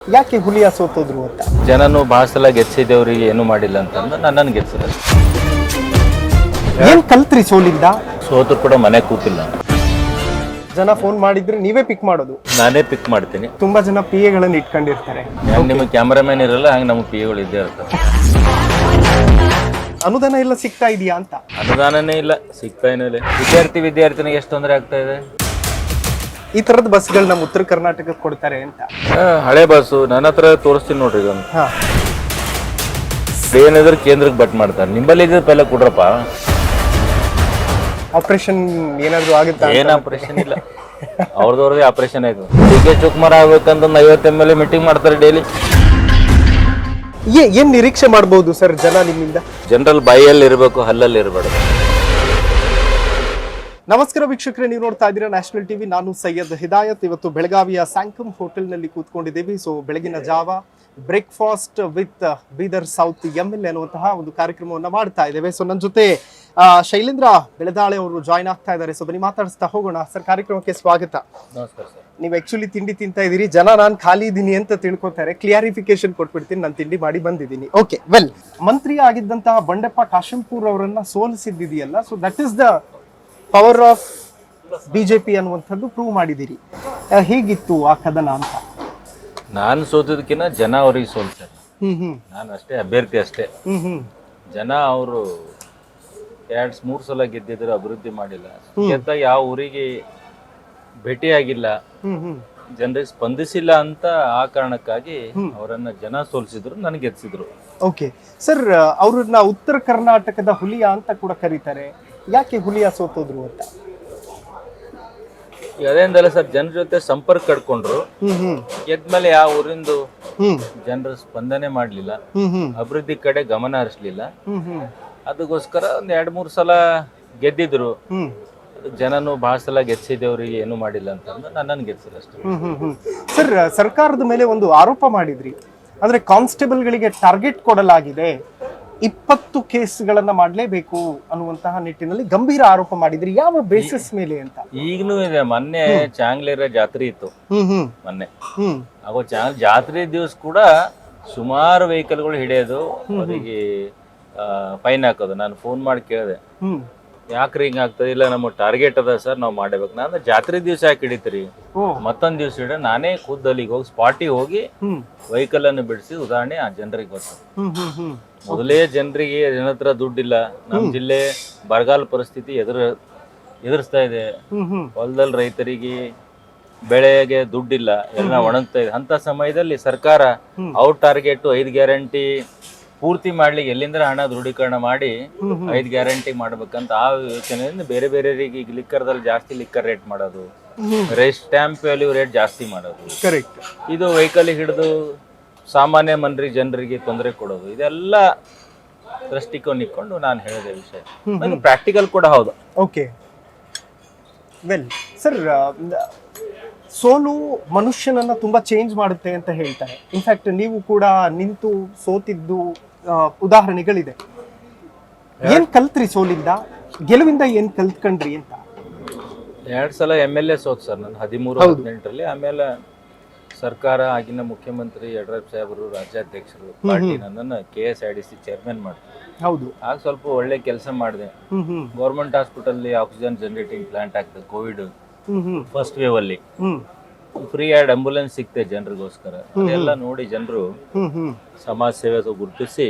ಯಾಕೆ ಹುಲಿಯ ಸೋತೋದ್ರು ಅಂತ ಜನನು ಬಹಳ ಸಲ ಗೆಚ್ಚಿದವ್ರಿಗೆ ಏನು ಮಾಡಿಲ್ಲ ಅಂತಂದು ನನ್ನನ್ನು ಗೆಚ್ಚಿದ. ಏನ್ ಕಲ್ತ್ರಿ ಸೋಲಿಂದ? ಸೋತರು ಕೂಡ ಮನೆ ಕೂತಿಲ್ಲ. ಜನ ಫೋನ್ ಮಾಡಿದ್ರೆ ನೀವೇ ಪಿಕ್ ಮಾಡೋದು? ನಾನೇ ಪಿಕ್ ಮಾಡ್ತೀನಿ. ತುಂಬಾ ಜನ ಪಿ ಎಗಳನ್ನು ಇಟ್ಕೊಂಡಿರ್ತಾರೆ. ಹೆಂಗ್ ನಿಮಗೆ ಕ್ಯಾಮರಾಮನ್ ಇರಲ್ಲ ಹಂಗೆ ನಮ್ಮ ಪಿ ಎಗಳು ಇದ್ದೇ ಇರ್ತಾರೆ. ಅನುದಾನ ಎಲ್ಲ ಸಿಗ್ತಾ ಇದೆಯಾ ಅಂತ? ಅನುದಾನನೇ ಇಲ್ಲ, ಸಿಗ್ತಾ ಇಲ್ಲ. ವಿದ್ಯಾರ್ಥಿನಿಗೆ ಎಷ್ಟು ತೊಂದರೆ ಆಗ್ತಾ ಇದೆ. ಈ ತರದ ಬಸ್ಗಳು ನಮ್ಮ ಉತ್ತರ ಕರ್ನಾಟಕಕ್ಕೆ ಕೊಡ್ತಾರೆ ಅಂತ. ಹಳೆ ಬಸ್ಸು ನನ್ನ ಹತ್ರ ತೋರಿಸ್ತೀನಿ ನೋಡ್ರಿ. ಇದೊಂದು ಹಾ, ಏನಿದ್ರೆ ಕೇಂದ್ರಕ್ಕೆ ಬಟ್ ಮಾಡ್ತಾರೆ. ನಿಂಬಲ್ಲಿ ಇದ್ರೆ ಪೆಲ್ಲ ಕೊಡ್ರಪ್ಪ. ಆಪರೇಷನ್ ಏನಾದ್ರು ಆಗುತ್ತಾ? ಏನ್ ಆಪರೇಷನ್ ಇಲ್ಲ, ಅವ್ರದವ್ರದೇ ಆಪರೇಷನ್ ಆಯ್ತು. ಡಿ ಕೆ ಶಿವಕುಮಾರ್ ಆಗ್ಬೇಕಂತ 50 MLA ಮೀಟಿಂಗ್ ಮಾಡ್ತಾರೆ ಡೈಲಿ. ಏನ್ ನಿರೀಕ್ಷೆ ಮಾಡಬಹುದು ಸರ್ ಜನ ನಿಮ್ಮಿಂದ? ಜನರಲ್ ಬಾಯಲ್ಲಿ ಇರಬೇಕು, ಹಲ್ಲಲ್ಲಿ ಇರಬಾರ್ದು. ನಮಸ್ಕಾರ ವೀಕ್ಷಕರೇ, ನೀವು ನೋಡ್ತಾ ಇದ್ದೀರಾ ನ್ಯಾಷನಲ್ ಟಿವಿ. ನಾನು ಸೈಯದ್ ಹಿದಾಯತ್. ಇವತ್ತು ಬೆಳಗಾವಿಯ ಸ್ಯಾಂಕಮ್ ಹೋಟೆಲ್ನಲ್ಲಿ ಕೂತ್ಕೊಂಡಿದ್ದೀವಿ. ಸೊ ಬೆಳಗಿನ ಜಾವ breakfast with Bidar south MLA ಅನ್ನುವಂತಹ ಒಂದು ಕಾರ್ಯಕ್ರಮವನ್ನು ಮಾಡ್ತಾ ಇದ್ದೇವೆ. ಸೊ ನನ್ನ ಜೊತೆ ಶೈಲೇಂದ್ರ ಬೆಳದಾಳೆ ಅವರು ಜಾಯ್ನ್ ಆಗ್ತಾ ಇದ್ದಾರೆ. ಸೊ ಬನ್ನಿ ಮಾತಾಡಿಸ್ತಾ ಹೋಗೋಣ. ಸರ್, ಕಾರ್ಯಕ್ರಮಕ್ಕೆ ಸ್ವಾಗತ. ನಮಸ್ಕಾರ ಸರ್. ನೀವು ಆಕ್ಚುಲಿ ತಿಂಡಿ ತಿಂತಾ ಇದ್ದೀರಿ, ಜನ ನಾನು ಖಾಲಿ ಇದ್ದೀನಿ ಅಂತ ತಿಳ್ಕೊತಾರೆ. ಕ್ಲಿಯರಿಫಿಕೇಶನ್ ಕೊಟ್ಬಿಡ್ತೀನಿ, ನಾನು ತಿಂಡಿ ಮಾಡಿ ಬಂದಿದ್ದೀನಿ. ಓಕೆ, ವೆಲ್, ಮಂತ್ರಿ ಆಗಿದ್ದಂತಹ ಬಂಡೆಪ್ಪ ಕಾಶೆಂಪೂರ್ ಅವರನ್ನ ಸೋಲಿಸಿದ್ದಿದೆಯಲ್ಲ, so that is the power of BJP ಅನ್ನುವಂಥದ್ದು ಪ್ರೂವ್ ಮಾಡಿದ್ದೀರಿ. ಹೇಗಿತ್ತು ಆ ಕದನ ಅಂತ? ನಾನು ಸೋತದಕ್ಕಿಂತ ಜನ ಅವ್ರಿಗೆ ಸೋಲ್ತಾರೆ. ನಾನು ಅಷ್ಟೇ ಅಭ್ಯರ್ಥಿ ಅಷ್ಟೇ. ಜನ ಅವರು 2-3 ಸಲ ಗೆದ್ದಿದ್ರು, ಅಭಿವೃದ್ಧಿ ಮಾಡಿಲ್ಲ. ಗೆದ್ದಾಗ ಯಾವ ಊರಿಗೆ ಭೇಟಿಯಾಗಿಲ್ಲ, ಜನರಿಗೆ ಸ್ಪಂದಿಸಿಲ್ಲ ಅಂತ ಆ ಕಾರಣಕ್ಕಾಗಿ ಅವರನ್ನ ಜನ ಸೋಲಿಸಿದ್ರು, ನನಗೆ ಗೆದ್ಸಿದ್ರು. ಓಕೆ ಸರ್, ಅವ್ರನ್ನ ಉತ್ತರ ಕರ್ನಾಟಕದ ಹುಲಿಯ ಅಂತ ಕೂಡ ಕರೀತಾರೆ. ಯಾಕೆ ಹುಲಿಯ ಸೋತೋದ್ರು ಅಂತ? ಅದೇಂದಲ್ಲ ಸರ್, ಜನರ ಜೊತೆ ಸಂಪರ್ಕ ಕಡ್ಕೊಂಡ್ರು. ಗೆದ್ಮೇಲೆ ಯಾವ ಊರಿಂದು ಜನರ ಸ್ಪಂದನೆ ಮಾಡ್ಲಿಲ್ಲ, ಅಭಿವೃದ್ಧಿ ಕಡೆ ಗಮನ ಹರಿಸ್ಲಿಲ್ಲ. ಅದಕ್ಕೋಸ್ಕರ ಒಂದ್ 2-3 ಸಲ ಗೆದ್ದಿದ್ರು. ಜನನು ಬಹಳ ಸಲ ಗೆಚ್ಚಿದವ್ರಿಗೆ ಏನು ಮಾಡಿಲ್ಲ ಅಂತಂದು ನನ್ನನ್ನು ಗೆಲ್ಸಿಲ್ಲ ಅಷ್ಟೇ. ಸರ್, ಸರ್ಕಾರದ ಮೇಲೆ ಒಂದು ಆರೋಪ ಮಾಡಿದ್ರಿ. ಅಂದ್ರೆ ಕಾನ್ಸ್ಟೇಬಲ್ಗಳಿಗೆ ಟಾರ್ಗೆಟ್ ಕೊಡಲಾಗಿದೆ, 20 ಕೇಸ್ಗಳನ್ನ ಮಾಡ್ಲೇಬೇಕು ಅನ್ನುವಂತಹ ನಿಟ್ಟಿನಲ್ಲಿ ಗಂಭೀರ ಆರೋಪ ಮಾಡಿದ್ರಿ. ಯಾವ ಬೇಸಿಸ್ ಮೇಲೆ ಅಂತ? ಈಗನೂ ಇದೆ. ಮೊನ್ನೆ ಚಾಂಗ್ಲೇರ ಜಾತ್ರೆ ಇತ್ತು ಮೊನ್ನೆ. ಆಗೋ ಜಾತ್ರೆ ದಿವಸ ಕೂಡ ಸುಮಾರು ವೆಹಿಕಲ್ಗಳು ಹಿಡಿಯೋದು, ಅವರಿಗೆ ಫೈನ್ ಹಾಕೋದು. ನಾನು ಫೋನ್ ಮಾಡಿ ಕೇಳಿದೆ, ಯಾಕ್ರಿ ಹಿಂಗ ಆಗ್ತದೆ? ಇಲ್ಲ, ನಮ್ಮ ಟಾರ್ಗೆಟ್ ಅದ ಸರ್, ನಾವು ಮಾಡಬೇಕು. ನಾನು ಜಾತ್ರೆ ದಿವಸ ಯಾಕೆ ಹಿಡಿತೀರಿ, ಮತ್ತೊಂದ್ ದಿವಸ ಹಿಡ ನಾನೇ ಖುದ್ದಲ್ಲಿಗೆ ಹೋಗಿ ಸ್ಪಾಟಿಗೆ ಹೋಗಿ ವೆಹಿಕಲ್ ಅನ್ನು ಬಿಡಿಸಿ ಉದಾಹರಣೆ ಆ ಜನರಿಗೆ ಗೊತ್ತು. ಮೊದಲೇ ಜನರಿಗೆ ಜನ ಹತ್ರ ದುಡ್ಡಿಲ್ಲ. ನಮ್ಮ ಜಿಲ್ಲೆ ಬರಗಾಲ ಪರಿಸ್ಥಿತಿ ಎದುರಿಸ್ತಾ ಇದೆ. ಹೊಲದಲ್ಲಿ ರೈತರಿಗೆ ಬೆಳೆಗೆ ದುಡ್ಡಿಲ್ಲ, ಎಲ್ಲ ಒಣಗ್ತಾ ಇದೆ. ಅಂತ ಸಮಯದಲ್ಲಿ ಸರ್ಕಾರ ಅವ್ರ ಟಾರ್ಗೆಟ್ 5 ಗ್ಯಾರಂಟಿ ಪೂರ್ತಿ ಮಾಡ್ಲಿಕ್ಕೆ ಎಲ್ಲಿಂದ ಹಣ ದೃಢೀಕರಣ ಮಾಡಿ 5 ಗ್ಯಾರಂಟಿ ಮಾಡ್ಬೇಕಂತ ಆ ಯೋಚನೆಯಿಂದ ಬೇರೆ ಬೇರೆಯವರಿಗೆ ಈಗ ಲಿಕ್ಕರ್ದಲ್ಲಿ ಜಾಸ್ತಿ ಲಿಕ್ಕರ್ ರೇಟ್ ಮಾಡೋದು, ಸ್ಟ್ಯಾಂಪ್ ವ್ಯಾಲ್ಯೂ ರೇಟ್ ಜಾಸ್ತಿ ಮಾಡೋದು, ಇದು ವೆಹಿಕಲ್ ಹಿಡಿದು ಸಾಮಾನ್ಯ ಜನರಿಗೆ ತೊಂದರೆ ಕೊಡೋದು, ಇದೆಲ್ಲ ದೃಷ್ಟಿಕೋನ ಇಟ್ಕೊಂಡು ನಾನು ಹೇಳಿದೆ ವಿಷಯ. ಪ್ರಾಕ್ಟಿಕಲ್ ಕೂಡ ಹೌದು. ಓಕೆ, ವೆಲ್ ಸರ್, ಸೋಲು ಮನುಷ್ಯನನ್ನ ತುಂಬಾ ಚೇಂಜ್ ಮಾಡುತ್ತೆ ಅಂತ ಹೇಳ್ತಾರೆ. ಇನ್ಫ್ಯಾಕ್ಟ್ ನೀವು ಕೂಡ ನಿಂತು ಸೋತಿದ್ದು ಉದಾಹರಣೆಗಳಿದೆ. ಏನ್ ಕಲ್ತ್ರಿ ಸೋಲಿಂದ? ಗೆಲುವಿಂದ ಏನ್ ಕಲ್ತ್ಕೊಂಡ್ರಿ ಅಂತ? 2 ಸಲ MLA ಸೋತ್ ಸರ್ ನಾನು 13-18ರಲ್ಲಿ. ಆಮೇಲೆ ಸರ್ಕಾರ, ಆಗಿನ ಮುಖ್ಯಮಂತ್ರಿ ಯಡಿಯೂರಪ್ಪ ಸಾಹೇಬರು, ರಾಜ್ಯಾಧ್ಯಕ್ಷರು, ಪಾರ್ಟಿ ನನ್ನನ್ನು KSIDC ಚೇರ್ಮನ್ ಮಾಡ್ತಾರೆ. ಹೌದು, ಆಗ ಸ್ವಲ್ಪ ಒಳ್ಳೆ ಕೆಲಸ ಮಾಡಿದೆ. Government hospital oxygen generating plant ಆಗ್ತದೆ. ಕೋವಿಡ್ ಫಸ್ಟ್ ವೇವ್ ಅಲ್ಲಿ ಫ್ರೀ ಆಡ್ ಆಂಬುಲೆನ್ಸ್ ಸಿಕ್ತೆ ಜನರಿಗೋಸ್ಕರ. ಅದೆಲ್ಲ ನೋಡಿ ಜನರು ಸಮಾಜ ಸೇವೆ ಗುರುತಿಸಿ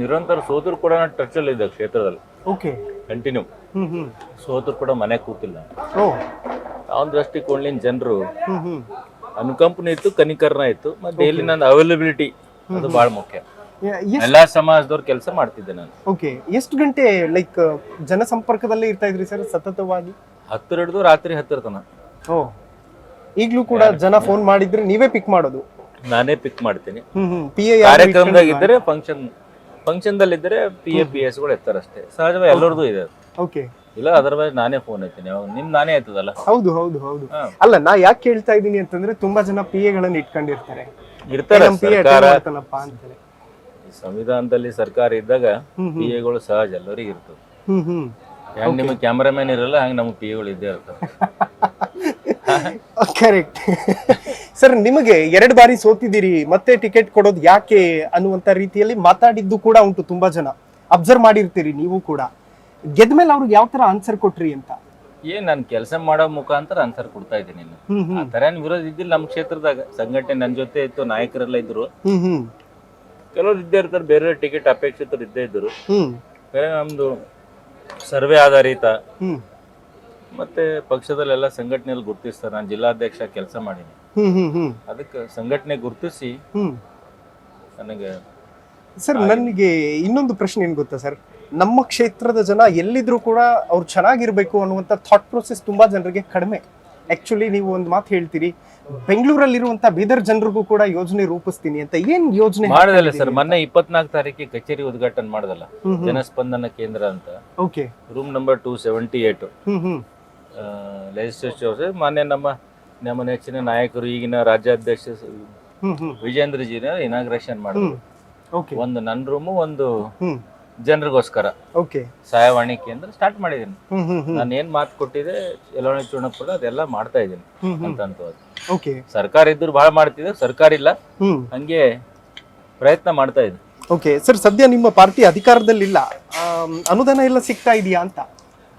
ನಿರಂತರ ಸೋತರು ಕೂಡ ನಾನು ಟಚ್ ಅಲ್ಲಿ ಇದ್ದೆ ಕ್ಷೇತ್ರದಲ್ಲಿ. ಕಂಟಿನ್ಯೂ ಸೋತರು ಕೂಡ ಮನೆ ಕೂತಿಲ್ಲ. ಅವನ ದೃಷ್ಟಿಕೋನದಿಂದ ಜನರು ಅನುಕಂಪನೆ ಇತ್ತು, ಕನಿಕರಣ ಇತ್ತು. ಮತ್ತೆ ಡೈಲಿ ನನ್ನ ಅವೈಲಬಿಲಿಟಿ ಅದು ಬಹಳ ಮುಖ್ಯ. ಎಲ್ಲಾ ಸಮಾಜದವ್ರ ಕೆಲಸ ಮಾಡ್ತಿದ್ದೆ ನಾನು. ಓಕೆ, ಎಷ್ಟು ಗಂಟೆ ಲೈಕ್ ಜನಸಂಪರ್ಕದಲ್ಲೇ ಇರ್ತಾ ಇದ್ರಿ ಸರ್ ಸತತವಾಗಿ? 10 ಹಿಡಿದು ರಾತ್ರಿ 10 ತನ. ಈಗ್ಲೂ ಕೂಡ ಜನ ಫೋನ್ ಮಾಡಿದ್ರೆ ನೀವೇ ಪಿಕ್ ಮಾಡೋದು? ನಾನೇ ಪಿಕ್ ಮಾಡ್ತೀನಿ. ಕಾರ್ಯಕ್ರಮದಾಗ ಇದ್ದರೆ ಫಂಕ್ಷನ್ ಇದ್ದರೆ PA-PS ಗಳು ಎತ್ತಾರಷ್ಟೇ. ಸಹಜವಾಗಿ ಎಲ್ಲರದು ಇದೆ. ಓಕೆ, ಇಲ್ಲ ಅದರ್ವೈಸ್ ನಾನೇ ಫೋನ್ ಐತೀನಿ. ನಿಮ್ ನಾನೇ ಆಯ್ತದಲ್ಲ? ಹೌದು ಹೌದು ಹೌದು. ಅಲ್ಲ, ನಾ ಯಾಕೆ ಕೇಳ್ತಾ ಇದ್ದೀನಿ ಅಂತಂದ್ರೆ ತುಂಬಾ ಜನ PA-ಗಳನ್ನ ಇಟ್ಕೊಂಡಿರ್ತಾರೆ. ಸಂವಿಧಾನದಲ್ಲಿ ಸರ್ಕಾರ ಇದ್ದಾಗ PA-ಗಳು ಸಹಜ ಎಲ್ಲರಿಗೂ ಇರ್ತದೆ. ಹೆಂಗ್ ನಿಮಗೆ ಕ್ಯಾಮರಾಮನ್ ಇರಲ್ಲ ಹಂಗ ನಮ್ಗೆ PA-ಗಳು ಇದ್ದೇ ಇರ್ತವೆ. ಕರೆಕ್ಟ್. ಸರ್ ನಿಮಗೆ 2 ಬಾರಿ ಸೋತಿದ್ದೀರಿ, ಮತ್ತೆ ಟಿಕೆಟ್ ಕೊಡೋದು ಯಾಕೆ ಅನ್ನುವಂತ ರೀತಿಯಲ್ಲಿ ಮಾತಾಡಿದ್ದು ಕೂಡ ಉಂಟು. ತುಂಬಾ ಜನ ಅಬ್ಸರ್ವ್ ಮಾಡಿರ್ತೀರಿ ನೀವು ಕೂಡ. ಗೆದ್ಮೇಲೆ ಅವ್ರಿಗೆ ಯಾವ ತರ ಆನ್ಸರ್ ಕೊಟ್ರಿ ಅಂತ? ನಾನು ಕೆಲಸ ಮಾಡೋ ಮುಖಾಂತರ ಆನ್ಸರ್ ಕೊಡ್ತಾ ಇದ್ದೀನಿ. ಆ ತರ ಏನ್ ವಿರೋಧ ಇದ್ದಿಲ್ಲ ನಮ್ಮ ಕ್ಷೇತ್ರದಾಗ. ಸಂಘಟನೆ ನನ್ನ ಜೊತೆ ಇತ್ತು, ನಾಯಕರೆಲ್ಲ ಇದ್ರು. ಕೆಲವರು ಇದ್ದೇ ಇರ್ತಾರೆ, ಬೇರೆ ಟಿಕೆಟ್ ಅಪೇಕ್ಷಿತರು ಇದ್ದೇ ಇದ್ರು. ಬೇರೆ ನಮ್ದು ಸರ್ವೆ ಆಧಾರಿತ ಮತ್ತೆ ಪಕ್ಷದಲ್ಲೆಲ್ಲ ಸಂಘಟನೆಯಲ್ಲಿ ಗುರುತಿಸ್ತಾರೆ. ನಾನು ಜಿಲ್ಲಾಧ್ಯಕ್ಷ ಕೆಲಸ ಮಾಡೀನಿ. ಅದಕ್ಕೆ ಸಂಘಟನೆ ಗುರುತಿಸಿ ನನಗೆ. ಸರ್ ನನಗೆ ಇನ್ನೊಂದು ಪ್ರಶ್ನೆ ಏನ್ ಗೊತ್ತಾ ಸರ್, ನಮ್ಮ ಕ್ಷೇತ್ರದ ಜನ ಎಲ್ಲಿದ್ರು ಕೂಡ ಅವ್ರು ಚೆನ್ನಾಗಿರ್ಬೇಕು ಅನ್ನುವಂಥ ಥಾಟ್ ಪ್ರೊಸೆಸ್ ತುಂಬಾ ಜನರಿಗೆ ಕಡಿಮೆ. ಆಕ್ಚುಲಿ ನೀವು ಒಂದು ಮಾತು ಹೇಳ್ತೀರಿ, ಬೆಂಗಳೂರಲ್ಲಿರುವಂತ ಬೀದರ್ ಜನರಿಗೂ ಕೂಡ ಯೋಜನೆ ರೂಪಿಸ್ತೀನಿ ಅಂತ. ಏನ್ ಯೋಜನೆ ಮಾಡದಲ್ಲ ಸರ್? ಮೊನ್ನೆ 24 ತಾರೀಕಿಗೆ ಕಚೇರಿ ಉದ್ಘಾಟನೆ ಮಾಡದಲ್ಲ, ಜನಸ್ಪಂದನ ಕೇಂದ್ರ ಅಂತ. ಓಕೆ. Room number 278 legislature. ಮಾನ್ಯ ನಮ್ಮ ನೆಚ್ಚಿನ ನಾಯಕರು, ಈಗಿನ ರಾಜ್ಯಾಧ್ಯಕ್ಷ ವಿಜೇಂದ್ರ ಜಿನ ಇನಾಗ್ರೇಷನ್ ಮಾಡಿದ್ರು. ಒಂದು ನನ್ನ ರೂಮು, ಒಂದು ಜನರಿಗೋಸ್ಕರ ಸಹಾಯವಾಣಿ ಕೇಂದ್ರ ಸ್ಟಾರ್ಟ್ ಮಾಡಿದೀನಿ. ನಾನು ಏನ್ ಮಾತು ಕೊಟ್ಟಿದೆ ಯಲಹಂಕ ಚುನಾವಣೆ ಅದೆಲ್ಲ ಮಾಡ್ತಾ ಇದ್ದೀನಿ ಅಂತ. ಸರ್ಕಾರ ಇದ್ರು ಬಹಳ ಮಾಡ್ತಿದ್ದೆ, ಸರ್ಕಾರ ಇಲ್ಲ, ಹಂಗೆ ಪ್ರಯತ್ನ ಮಾಡ್ತಾ ಇದ್ದೀನಿ. ಓಕೆ ಸರ್, ಸದ್ಯ ನಿಮ್ಮ ಪಾರ್ಟಿ ಅಧಿಕಾರದಲ್ಲಿಲ್ಲ, ಅನುದಾನ ಎಲ್ಲ ಸಿಗ್ತಾ ಇದೆಯಾ ಅಂತ?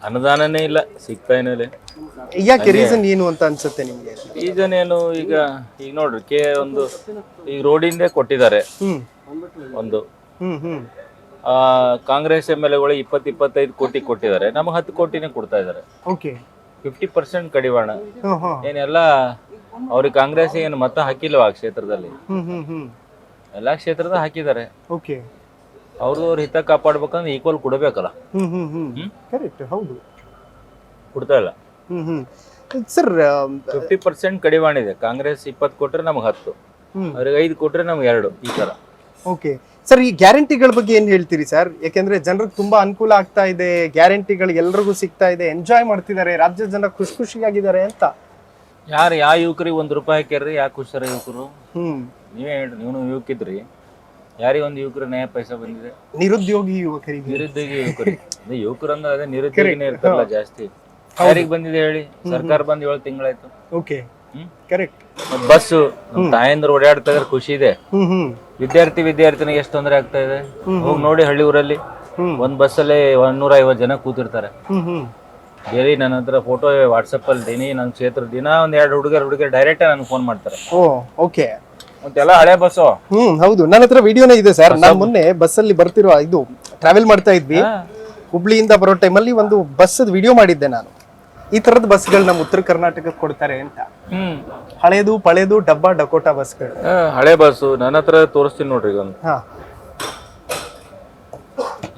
ಅನುದಾನನೇ ಇಲ್ಲ, ಸಿಗ್ತಾ ಏನಿಲ್ಲ. ಯಾಕೆ, ರೀಸನ್ ಏನು ಅಂತ ಅನ್ಸುತ್ತೆ ನಿಮ್ಗೆ? ರೀಸನ್ ಏನು, ಈಗ ನೋಡ್ರಿ ಈಗ ರೋಡಿಂದೇ ಕೊಟ್ಟಿದ್ದಾರೆ ಒಂದು. ಕಾಂಗ್ರೆಸ್ MLAಗಳು 20-25 ಕೋಟಿ ಕೊಟ್ಟಿದ್ದಾರೆ, ನಮಗೆ 10 ಕೋಟಿನೇ ಕೊಡ್ತಾ ಇದಾರೆ. 50% ಕಡಿವಾಣ. ಏನೆಲ್ಲ ಅವ್ರಿಗೆ ಕಾಂಗ್ರೆಸ್ ಏನು ಮತ ಹಾಕಿಲ್ವ ಆ ಕ್ಷೇತ್ರದಲ್ಲಿ? ಎಲ್ಲಾ ಕ್ಷೇತ್ರದ ಹಾಕಿದ್ದಾರೆ. ಅವ್ರ ಹಿತ ಕಾಪಾಡ್ಬೇಕಂದ್ರೆ ಈಕ್ವಲ್ ಕೊಡಬೇಕಲ್ಲ. ಕೊಡ್ತಾ ಇಲ್ಲ ಸರ್. 50% ಕಡಿವಾಣ ಇದೆ. ಕಾಂಗ್ರೆಸ್ 20 ಕೊಟ್ರೆ ನಮ್ಗೆ 10, ಅವ್ರಿಗೆ 5 ಕೊಟ್ರೆ ನಮ್ಗೆ 2, ಈ ತರ. ಓಕೆ ಸರ್, ಈ ಗ್ಯಾರಂಟಿಗಳ ಬಗ್ಗೆ ಏನ್ ಹೇಳ್ತೀರಿ ಸರ್? ಯಾಕೆಂದ್ರೆ ಜನರಿಗೆ ತುಂಬಾ ಅನುಕೂಲ ಆಗ್ತಾ ಇದೆ, ಗ್ಯಾರಂಟಿಗಳು ಎಲ್ರಿಗೂ ಸಿಗ್ತಾ ಇದೆ, ಎಂಜಾಯ್ ಮಾಡ್ತಿದ್ದಾರೆ, ರಾಜ್ಯದ ಜನ ಖುಷಿಯಾಗಿದ್ದಾರೆ ಅಂತ. ಯಾವ ಯುವಕರಿಗೆ 1 ರೂಪಾಯಿ ಹಾಕ್ಯಾರ್ರಿ? ಯಾಕೆ ಖುಷಿಯಾರ ಯುವಕರು? ನೀವೇ ಹೇಳ್ರಿ, ನೀವು ಯುವಕಿದ್ರಿ, ಯಾರಿಗೆ ಒಂದು ಯುವಕರ ನ್ಯಾಯ ಪೈಸಾ ಬಂದಿದೆ? ನಿರುದ್ಯೋಗಿ ಯುವಕರಿಗೆ. ನಿರುದ್ಯೋಗಿ ಯುವಕರಿಗೆ. ಯುವಕರು ಅಂದ್ರೆ ಅದೇ ನಿರುದ್ಯೋಗಿನೇ ಇರ್ತಾರಲ್ಲ ಜಾಸ್ತಿ. ಯಾರಿಗೆ ಬಂದಿದೆ ಹೇಳಿ? ಸರ್ಕಾರ ಬಂದ್ 7 ತಿಂಗಳಾಯ್ತು. Okay, correct. ಬಸ್ಸು ತಾಯಂದ್ರು ಓಡಾಡ್ತಾ ಇದ್ರೆ ಖುಷಿ ಇದೆ. ವಿದ್ಯಾರ್ಥಿನಿಗೆ ಎಷ್ಟು ತೊಂದರೆ ಆಗ್ತಾ ಇದೆ ಹೋಗಿ ನೋಡಿ. ಹಳ್ಳಿ ಊರಲ್ಲಿ ಒಂದ್ ಬಸ್ಸಲ್ಲಿ 150 ಜನ ಕೂತಿರ್ತಾರೆ. ಬೇರೆ ನನ್ನ ಹತ್ರ ಫೋಟೋ ವಾಟ್ಸಪ್ ಅಲ್ಲಿ ದಿನ ನನ್ನ ಕ್ಷೇತ್ರ ದಿನ ಒಂದ್ 2 ಹುಡುಗರು ಡೈರೆಕ್ಟ್ ನನ್ಗೆ ಫೋನ್ ಮಾಡ್ತಾರೆ. ಓಕೆ, ಮತ್ತೆಲ್ಲ ಹಳೆ ಬಸ್ಸು. ಹೌದು, ನನ್ನ ಹತ್ರ ವಿಡಿಯೋನೇ ಇದೆ ಸರ್. ನಾನು ಮೊನ್ನೆ ಬಸ್ಸಲ್ಲಿ ಬರ್ತಿರೋ ಇದು ಟ್ರಾವೆಲ್ ಮಾಡ್ತಾ ಇದ್ವಿ, ಹುಬ್ಳಿಯಿಂದ ಬರೋ ಟೈಮಲ್ಲಿ ಒಂದು ಬಸ್ ವಿಡಿಯೋ ಮಾಡಿದ್ದೆ ನಾನು. ಈ ತರದ ಬಸ್ಗಳು ನಮ್ಮ ಉತ್ತರ ಕರ್ನಾಟಕಕ್ಕೆ ಕೊಡ್ತಾರೆ ಅಂತ. ಹಳೇದು ಪಳೇದು ಡಬ್ಬಾ ಡಕೋಟಾ ಬಸ್ಗಳು, ಹಳೆ ಬಸ್ಸು ನನ್ನ ಹತ್ರ ತೋರಿಸ್ತೀನಿ ನೋಡ್ರಿ. ಈಗ